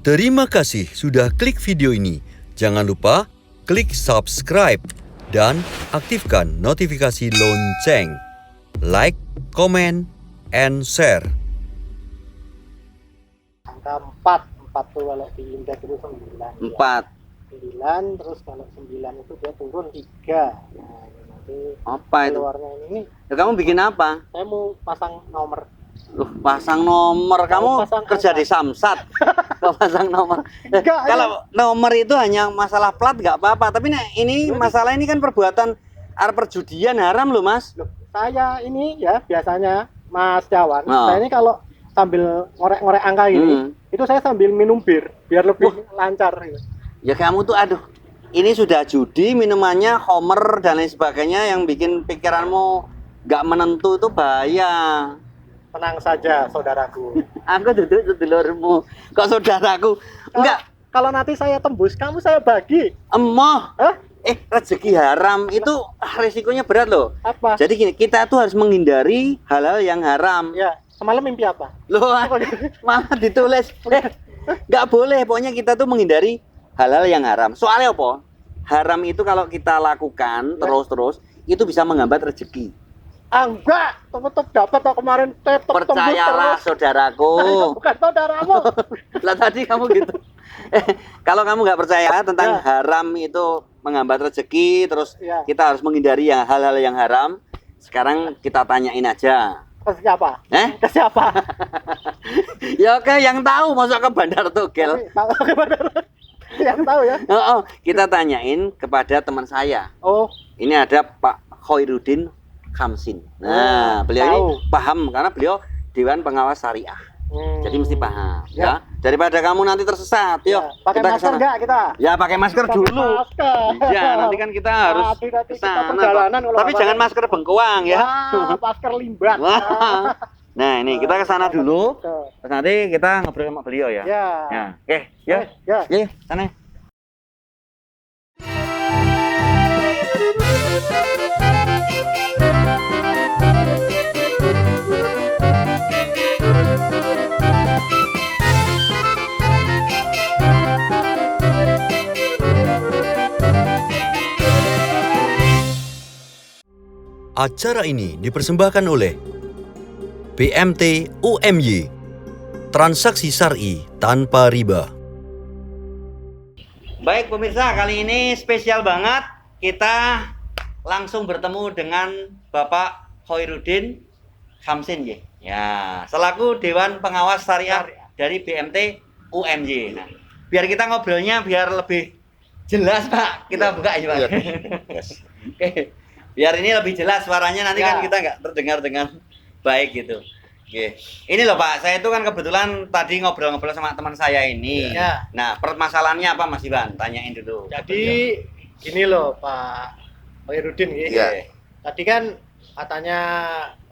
Terima kasih sudah klik video ini. Jangan lupa klik subscribe dan aktifkan notifikasi lonceng. Like, comment, and share. Angka 4 tuh kalau di indeks itu 9. 4. 9, terus kalau 9 itu dia turun 3. Nah, nanti Apa itu? keluarnya ini Ya, kamu bikin apa? saya mau pasang nomor. Pasang nomor. Kamu pasang kerja angka. di Samsat. Kau pasang nomor. Enggak, Kalau nomor itu hanya masalah plat nggak apa-apa. Tapi ini masalah ini kan perbuatan perjudian haram loh, Mas. Loh, saya ini ya biasanya Mas Jawan, Oh. saya ini kalau sambil ngorek-ngorek angka ini, itu saya sambil minum bir biar lebih lancar gitu. Ya kamu tuh aduh. Ini sudah judi, minumannya homer dan lain sebagainya yang bikin pikiranmu nggak menentu itu bahaya. Tenang saja, saudaraku. Aku duduk sedulurmu. Kok saudaraku? Enggak. Kalau nanti saya tembus, kamu saya bagi. Emoh. Hah? Rezeki haram itu resikonya berat loh. Apa? Jadi gini, kita tuh harus menghindari hal-hal yang haram. Ya, semalam mimpi apa? Loh, malah ditulis. Nggak boleh, pokoknya kita tuh menghindari hal-hal yang haram. Soalnya apa? Haram itu kalau kita lakukan terus-terus, itu bisa menghambat rezeki. Enggak, tetep dapat kok kemarin tetep Percayalah tembus terus. saudaraku. Bukan saudaramu. Lah tadi kamu gitu. Kalau kamu nggak percaya tentang Ya. haram itu menghambat rezeki, terus Ya. kita harus menghindari hal-hal yang haram. Sekarang kita tanyain aja. Ke siapa? Ke siapa? Ya oke, yang tahu masuk ke Bandar Togel. Tahu gimana? Yang tahu ya. Kita tanyain kepada teman saya. Oh, Ini ada Pak Khairuddin Khamsin. Nah, beliau tahu. ini paham karena beliau Dewan Pengawas Syariah. Jadi mesti paham, ya. Ya. Daripada kamu nanti tersesat, yuk. ya. Pakai kita masker kesana. enggak kita? Ya, pakai masker Pakai dulu. masker. Iya, nanti kan kita harus Nanti kita kesana. perjalanan kalau Tapi apa- jangan masker bengkoang ya. Wah, masker limbat. Wah. Nah, ini kita kesana dulu. Tuh. Terus nanti kita ngobrol sama beliau ya. Ya. Ya, oke, yuk. Ya. Yuk, sana. Acara ini dipersembahkan oleh BMT UMY, transaksi syar'i tanpa riba. Baik pemirsa, kali ini spesial banget. Kita langsung bertemu dengan Bapak Khairuddin Khamsin ya. Ya, selaku Dewan Pengawas Syariah dari BMT UMY. Nah, biar kita ngobrolnya biar lebih jelas, Pak. Kita buka aja, Pak. Oke. Biar ini lebih jelas suaranya, nanti kan kita nggak terdengar dengan baik gitu. Oke. Ini loh Pak, saya itu kan kebetulan tadi ngobrol-ngobrol sama teman saya ini. Ya. Nah, permasalahannya apa Mas Iwan? Tanyain dulu. Jadi gini loh Pak Khairuddin gitu. Iya. Tadi kan katanya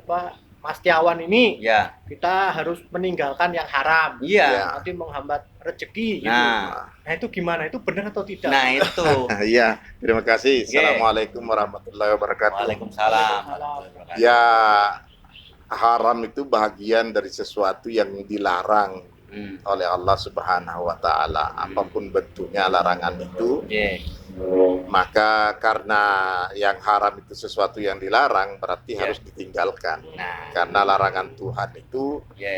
apa Mas Tiawan ini Ya. kita harus meninggalkan yang haram. Iya. Nanti menghambat rezeki gitu. Nah, Itu gimana? Itu benar atau tidak? nah itu. Iya, terima kasih. Oke. Assalamualaikum warahmatullahi wabarakatuh. Waalaikumsalam. Ya, haram itu bagian dari sesuatu yang dilarang oleh Allah Subhanahu wa taala. Apapun bentuknya larangan itu, Oke. maka karena yang haram itu sesuatu yang dilarang berarti harus ditinggalkan. Nah, Karena larangan Tuhan itu oke.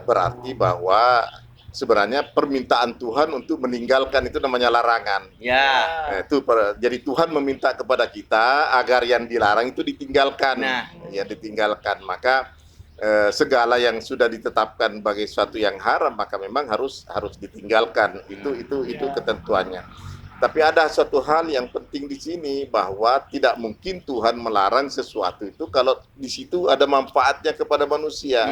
berarti bahwa sebenarnya permintaan Tuhan untuk meninggalkan itu namanya larangan. Ya. Nah, jadi Tuhan meminta kepada kita agar yang dilarang itu ditinggalkan. Nah. Ya ditinggalkan. Maka segala yang sudah ditetapkan sebagai sesuatu yang haram maka memang harus ditinggalkan. Itu ketentuannya. Tapi ada suatu hal yang penting di sini bahwa tidak mungkin Tuhan melarang sesuatu itu kalau di situ ada manfaatnya kepada manusia.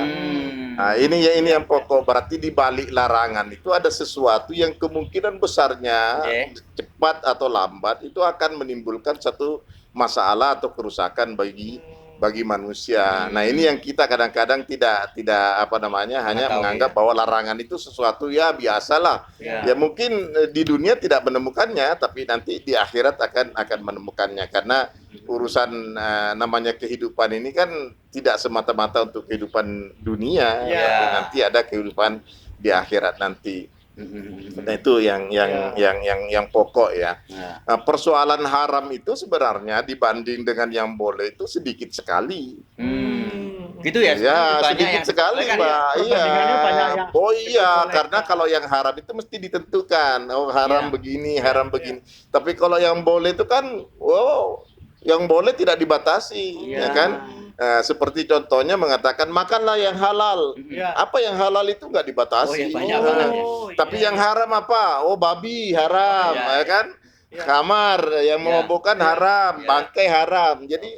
Nah, ini yang pokok, berarti di balik larangan itu ada sesuatu yang kemungkinan besarnya cepat atau lambat itu akan menimbulkan satu masalah atau kerusakan bagi manusia. Nah, ini yang kita kadang-kadang tidak hanya menganggap bahwa larangan itu sesuatu ya biasalah. Ya mungkin di dunia tidak menemukannya, tapi nanti di akhirat akan menemukannya karena urusan namanya kehidupan ini kan tidak semata-mata untuk kehidupan dunia, tapi nanti ada kehidupan di akhirat nanti. Nah, itu yang pokok ya. Nah, Nah, persoalan haram itu sebenarnya dibanding dengan yang boleh itu sedikit sekali. gitu ya. Ya, banyak sedikit yang sekali, diperbolehkan Pak. ya? Perbandingannya banyak yang Oh iya, diperbolehkan. karena kalau yang haram itu mesti ditentukan. Oh, haram Iya. begini, haram begini. Tapi kalau yang boleh itu kan, wow, yang boleh tidak dibatasi, Iya. ya kan? Seperti contohnya mengatakan makanlah yang halal. Iya. Apa yang halal itu nggak dibatasi. Oh, iya, banyak banget ya. Tapi yang haram apa? Oh, babi haram, Iya. ya kan? Iya. Kamar yang Iya. memabukkan Iya. haram, Iya. bangkai haram. Jadi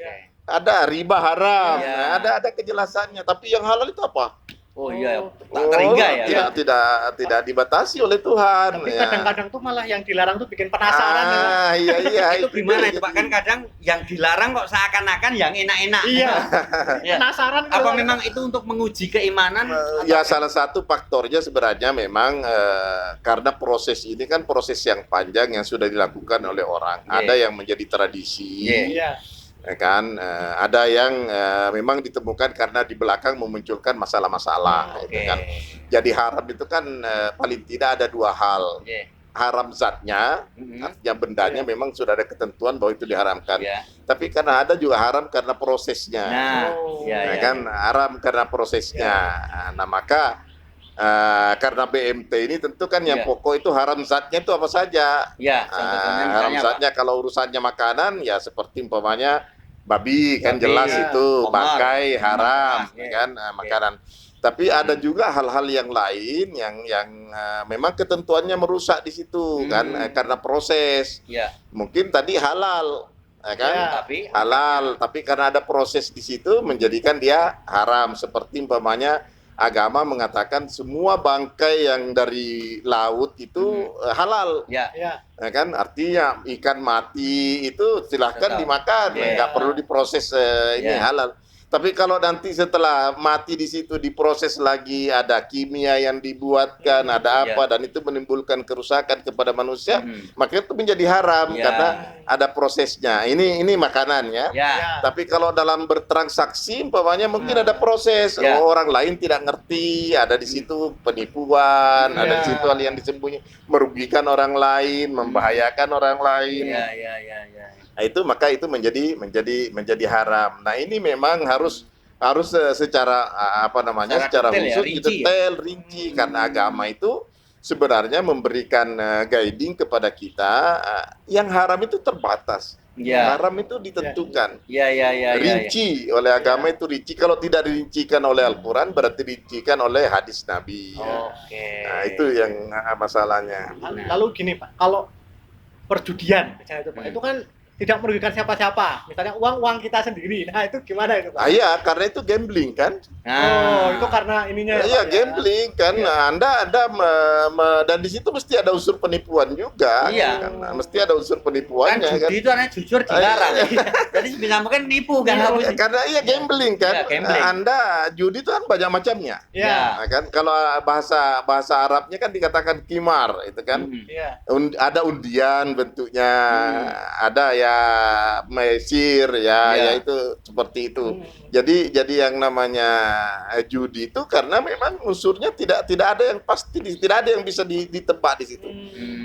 ada riba haram, Iya. nah, ada kejelasannya. Tapi yang halal itu apa? Oh iya, tak Oh, terhingga ya. tidak dibatasi oleh Tuhan. Tapi ya. kadang-kadang tuh malah yang dilarang tuh bikin penasaran. Iya. Itu gimana itu Pak? Kan kadang yang dilarang kok seakan-akan yang enak-enak. Iya. Ya. Penasaran. Apa gitu. memang itu untuk menguji keimanan? Ya, salah satu faktornya sebenarnya memang karena proses ini kan proses yang panjang yang sudah dilakukan oleh orang. Iya. Ada yang menjadi tradisi. Iya. Iya. Ya kan, ada yang memang ditemukan karena di belakang memunculkan masalah-masalah, Oke. gitu kan. Jadi haram itu kan paling tidak ada dua hal. Iya. Haram zatnya, artinya bendanya memang sudah ada ketentuan bahwa itu diharamkan. Iya. Tapi karena ada juga haram karena prosesnya, Nah, Oh. ya, ya ya. kan, haram karena prosesnya. Nah, maka karena BMT ini tentu kan yang Iya. pokok itu haram zatnya itu apa saja. Ya, contohnya Haram misalnya Pak. zatnya kalau urusannya makanan ya seperti umpamanya babi kan Babi, jelas ya. itu, Komar, bangkai haram, ya. ya kan, makanan. Tapi ada juga hal-hal yang lain yang memang ketentuannya merusak di situ kan, karena proses. Ya, Mungkin tadi halal, ya kan, Ya. tapi halal, tapi karena ada proses di situ menjadikan dia haram. Seperti umpamanya agama mengatakan semua bangkai yang dari laut itu halal. ya, Iya. Ya kan, artinya ikan mati itu silahkan Tetap. dimakan, Iya. nggak perlu diproses ini Iya. halal. Tapi kalau nanti setelah mati di situ diproses lagi, ada kimia yang dibuatkan, ada Iya. apa, dan itu menimbulkan kerusakan kepada manusia, Mhm. maka itu menjadi haram Iya. karena ada prosesnya. Ini makanannya. ya, Tapi kalau dalam bertransaksi, umpamanya mungkin ada proses. Ya. Oh, orang lain tidak ngerti, ada di situ penipuan, ada di Ya. situ hal yang disembunyi, merugikan orang lain, membahayakan orang lain. ya. Nah, itu maka itu menjadi haram. Nah, ini memang harus secara secara Secara detail ya, khusus rinci detail, rinci karena agama itu sebenarnya memberikan guiding kepada kita. Yang haram itu terbatas. Ya. Haram itu ditentukan. Ya. Rinci oleh agama itu rinci. Kalau tidak dirincikan oleh Al-Quran berarti dirincikan oleh hadis Nabi. Oke. Nah, itu yang masalahnya. Lalu gini Pak, kalau perjudian misalnya itu Pak, itu kan tidak merugikan siapa-siapa. Misalnya uang kita sendiri. Nah, itu gimana itu Pak? Iya, karena itu gambling kan. Oh, itu karena ininya. Iya, Pak, ya? gambling kan. Nah, Anda dan di situ mesti ada unsur penipuan juga. Iya. Kan? Nah, mesti ada unsur Kan penipuannya kan. judi itu aneh jujur dilarang. Jadi sebisa mungkin nipu kan harus. Karena gambling kan. Iya, gambling. Anda judi itu kan banyak macamnya. Iya. Nah, kan kalau bahasa Arabnya kan dikatakan kimar itu kan. Iya. Ada undian bentuknya, ada ya mesir ya, Ya. ya itu seperti itu. Jadi yang namanya judi itu karena memang unsurnya tidak ada yang pasti, tidak ada yang bisa ditebak di situ.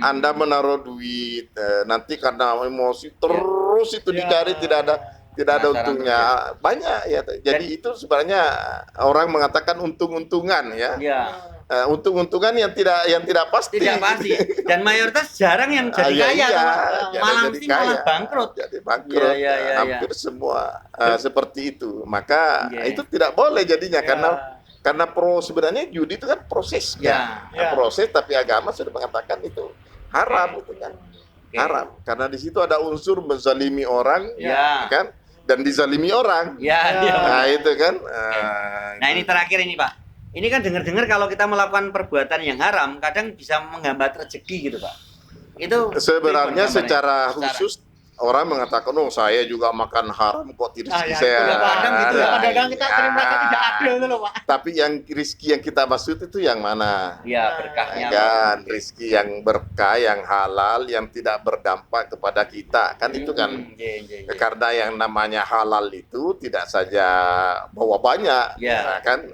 Anda menaruh duit, nanti karena emosi terus itu Ya. dicari tidak ada Penasaran untungnya. Banyak ya. Jadi itu sebenarnya orang mengatakan untung-untungan ya. Iya. Untung-untungan yang tidak pasti. Tidak pasti. Dan mayoritas jarang yang jadi Iya, kaya. iya, Pak. jarang Malah jadi mesti malah kaya. bangkrut. Jadi bangkrut. Iya, iya, Hampir semua seperti itu. Maka Iya. itu tidak boleh jadinya Ya. karena sebenarnya judi itu kan proses kan. Ya. Proses, tapi agama sudah mengatakan itu haram itu kan. Oke. Haram karena di situ ada unsur menzalimi orang Ya. kan, dan dizalimi orang. Ya, iya. Nah, itu kan. Nah, ini terakhir ini, Pak. Ini kan dengar-dengar kalau kita melakukan perbuatan yang haram, kadang bisa menghambat rezeki gitu, Pak. Itu sebenarnya gambarnya. secara khusus orang mengatakan, oh saya juga makan haram kok rezeki ya, saya. itulah, Pak. Kadang gitu ya. Kadang-kadang kita sering merasa tidak adil itu loh, Pak. Tapi yang rezeki yang kita maksud itu yang mana? Ya, berkahnya. Kan rezeki yang berkah, yang halal, yang tidak berdampak kepada kita. Kan itu kan. Iya. Karena yang namanya halal itu tidak saja bawa banyak, Ya. kan?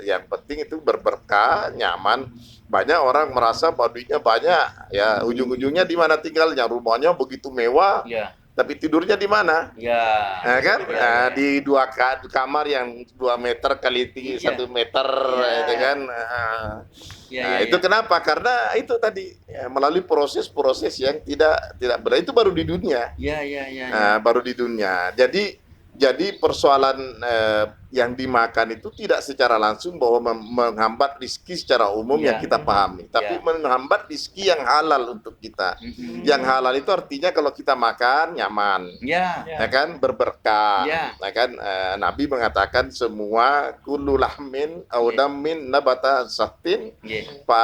Yang penting itu berberkah, nyaman. Banyak orang merasa bahwa duitnya banyak, ya ujung-ujungnya di mana tinggalnya, rumahnya begitu mewah, Iya. tapi tidurnya di mana? Iya. Kan? Iya. Di dua kamar yang 2 meter kali tinggi Iya. 1 meter, Iya. itu kan? Iya, Nah, iya, itu iya. kenapa? Karena itu tadi ya, melalui proses-proses yang tidak benar. Itu baru di dunia. Iya. Baru di dunia. Jadi persoalan yang dimakan itu tidak secara langsung bahwa menghambat rezeki secara umum Ya. yang kita pahami, tapi Ya. menghambat rezeki yang halal untuk kita. Yang halal itu artinya kalau kita makan nyaman, Ya. ya kan, berberkah, Ya. ya kan. Nabi mengatakan semua kullu lahmin aw damin nabata sahtin Iya. fa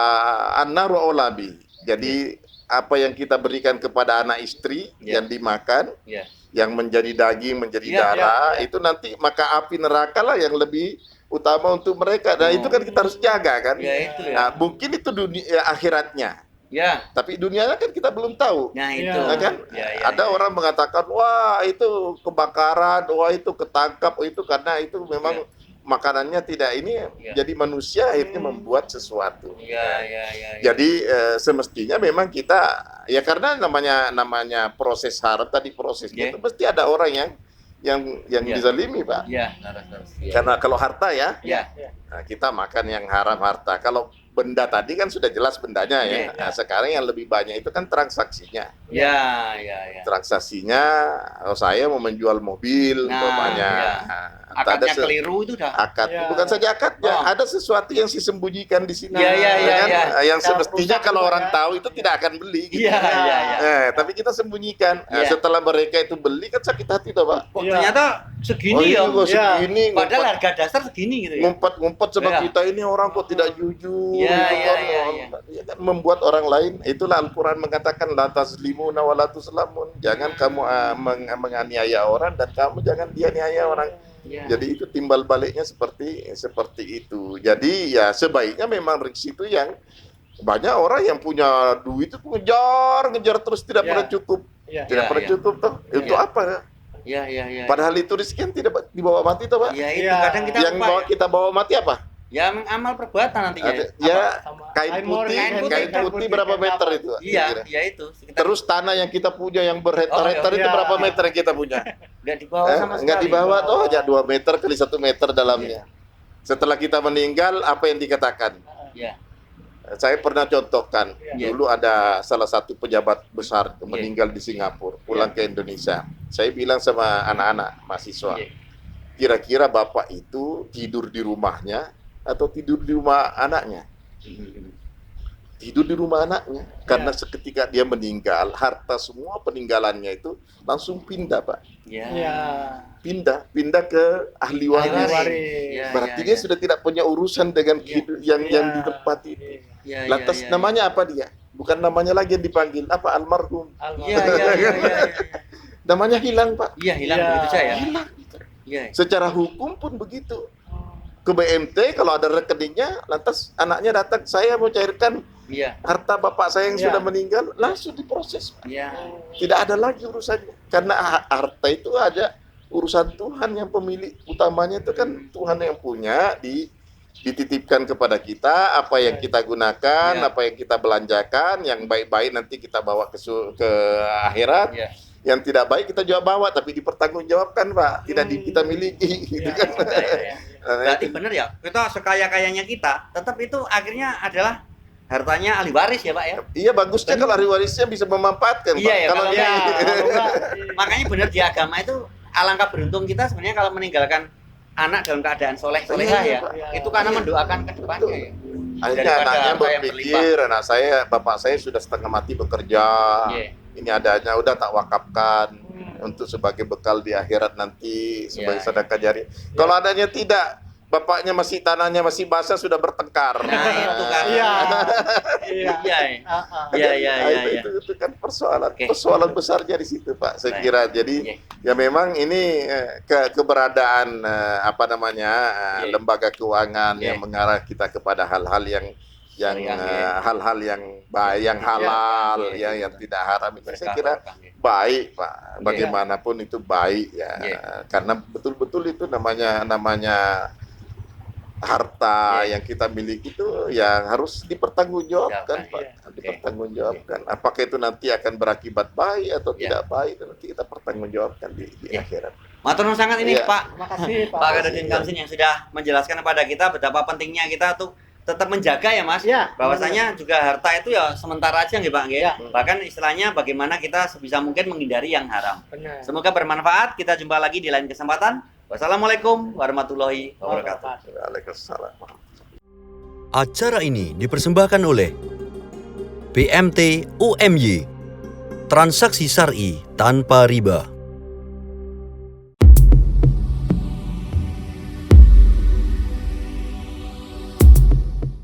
annaru aulabi. Jadi apa yang kita berikan kepada anak istri Ya. yang dimakan, Iya. yang menjadi daging, menjadi Ya, darah, ya. itu nanti maka api neraka lah yang lebih utama untuk mereka. Nah, itu kan kita harus jaga kan. Ya, itu ya. Nah, mungkin itu dunia akhiratnya, Ya. tapi dunianya kan kita belum tahu. Nah, itu. Ya. Ya kan? Ya, ya, Ada ya. orang mengatakan, wah itu kebakaran, wah itu ketangkap, oh, itu karena itu memang makanannya tidak ini, Ya. jadi manusia akhirnya membuat sesuatu. Ya. Jadi semestinya memang kita ya karena namanya proses haram tadi prosesnya Ya. itu mesti ada orang yang Ya. dizalimi, Pak. Ya, harus. Ya. Karena kalau harta ya, Ya. nah, kita makan yang haram harta. Kalau benda tadi kan sudah jelas bendanya ya. Ya. Nah, sekarang yang lebih banyak itu kan transaksinya. Ya. Transaksinya, oh, saya mau menjual mobil Nah, umpamanya. ya. Nah, Akadnya ada keliru itu dah. akad, Ya. bukan saja akadnya, Oh. ada sesuatu yang disembunyikan di sini. Ya, kan? ya. Yang Yang semestinya rusak kalau juga orang ya. tahu itu tidak akan beli. Gitu. Iya. Tapi kita sembunyikan. Ya. Setelah mereka itu beli kan sakit hati toh, Pak. Kok Iya. ternyata segini ya. kok Iya. segini, Padahal harga dasar segini gitu ya. ngumpet sama Iya. kita ini orang kok tidak jujur. Iya, gitu iya, kan. iya. Ya kan, membuat orang lain. Itulah Al-Quran mengatakan la tazlimuna wa la tuzlamun. Jangan kamu menganiaya orang dan kamu jangan dianiaya orang. Ya. Jadi itu timbal baliknya seperti itu. Jadi ya sebaiknya memang rezeki itu yang banyak orang yang punya duit itu ngejar terus tidak Ya. pernah cukup. Iya. Tidak Ya, pernah ya. cukup toh. Untuk Ya. apa? Ya. Padahal itu rezeki yang tidak dibawa mati toh, Pak. Ya itu Iya. kadang kita Yang lupa bawa ya. kita bawa mati apa? Ya mengamal perbuatan nantinya. Ya Sama kain putih, kain putih berapa meter itu? Iya, kira-kira? ya itu. Sekitar Terus tanah yang kita punya yang berhektar-hektar Oh, itu iya. berapa meter yang kita punya? nggak dibawa sama sekali. Enggak di bawah tuh hanya 2 meter kali 1 meter dalamnya. Setelah kita meninggal apa yang dikatakan? Ya. Saya pernah contohkan, Iya. dulu ada salah satu pejabat besar Iya. meninggal di Singapura, pulang ke Indonesia. Saya bilang sama anak-anak mahasiswa, Iya. kira-kira bapak itu tidur di rumahnya atau tidur di rumah anaknya? Tidur di rumah anaknya, karena seketika dia meninggal, harta semua peninggalannya itu langsung pindah, Pak. Ya. Iya. Pindah ke ahli waris. waris. Ya, Berarti ya, dia ya. sudah tidak punya urusan dengan Iya. yang Iya. di tempat itu. Ya, Lantas ya, ya, namanya apa dia? Bukan namanya lagi yang dipanggil, apa almarhum. Iya, iya. Namanya hilang, Pak. Iya, hilang Iya. begitu saja. Hilang. Iya. Secara hukum pun begitu. Ke BMT kalau ada rekeningnya, lantas anaknya datang, saya mau cairkan Iya. harta bapak saya yang Iya. sudah meninggal, langsung diproses, Pak. Iya. Tidak ada lagi urusannya. Karena harta itu ada urusan Tuhan yang pemilik utamanya itu kan Tuhan yang punya, dititipkan kepada kita, apa yang kita gunakan, Ya. apa yang kita belanjakan, yang baik-baik nanti kita bawa ke akhirat, Iya. yang tidak baik kita juga bawa, tapi dipertanggungjawabkan, Pak, tidak kita miliki, gitu Iya. kan. Iya. Nah, Berarti itu- benar ya, kita sekaya-kayanya kita, tetap itu akhirnya adalah hartanya ahli waris ya Pak ya. Iya, bagusnya kalau ahli warisnya bisa memanfaatkan, Pak. Iya ya, Kalau kalau Ya, enggak, kalau enggak, makanya benar di agama itu alangkah beruntung kita sebenarnya kalau meninggalkan anak dalam keadaan soleh-solehah Iya, ya. Pak. Itu karena Iya. mendoakan ke depannya ya. akhirnya Daripada anaknya harta yang berpikir, bapak saya sudah setengah mati bekerja, Iya. ini adanya udah tak wakafkan untuk sebagai bekal di akhirat nanti sebagai Iya, sedekah jariah. Kalau adanya tidak, bapaknya masih tanahnya masih basah sudah bertengkar. Nah, itu kan. Iya. Iya. Iya. Iya. Itu kan persoalan Oke. persoalan besarnya di situ, Pak. Saya Baik. kira jadi ya memang ini keberadaan Iya. lembaga keuangan Iya. yang mengarah kita kepada hal-hal yang Syariah, iya. hal-hal yang baik, yang halal, Iya. yang tidak haram itu saya Berkah, kira berkah, iya. baik, Pak. Iya. Bagaimanapun itu baik ya. Iya. Karena betul-betul itu namanya harta Iya. yang kita miliki itu yang harus dipertanggungjawabkan, Iya, Pak. iya. Dipertanggungjawabkan. Apakah itu nanti akan berakibat baik atau Iya. tidak baik, itu nanti kita pertanggungjawabkan di Iya. akhirat. Matur nuwun sangat ini Iya. Pak Terima kasih Pak. Khairuddin Kamsin yang sudah menjelaskan kepada kita betapa pentingnya kita tuh tetap menjaga ya Mas. Iya. Bahwasanya juga harta itu ya sementara aja nggih Pak nggih. Iya. Bahkan istilahnya bagaimana kita sebisa mungkin menghindari yang haram. Benar. Semoga bermanfaat. Kita jumpa lagi di lain kesempatan. Wassalamualaikum warahmatullahi wabarakatuh. Waalaikumsalam. Acara ini dipersembahkan oleh BMT UMY, transaksi syar'i tanpa riba.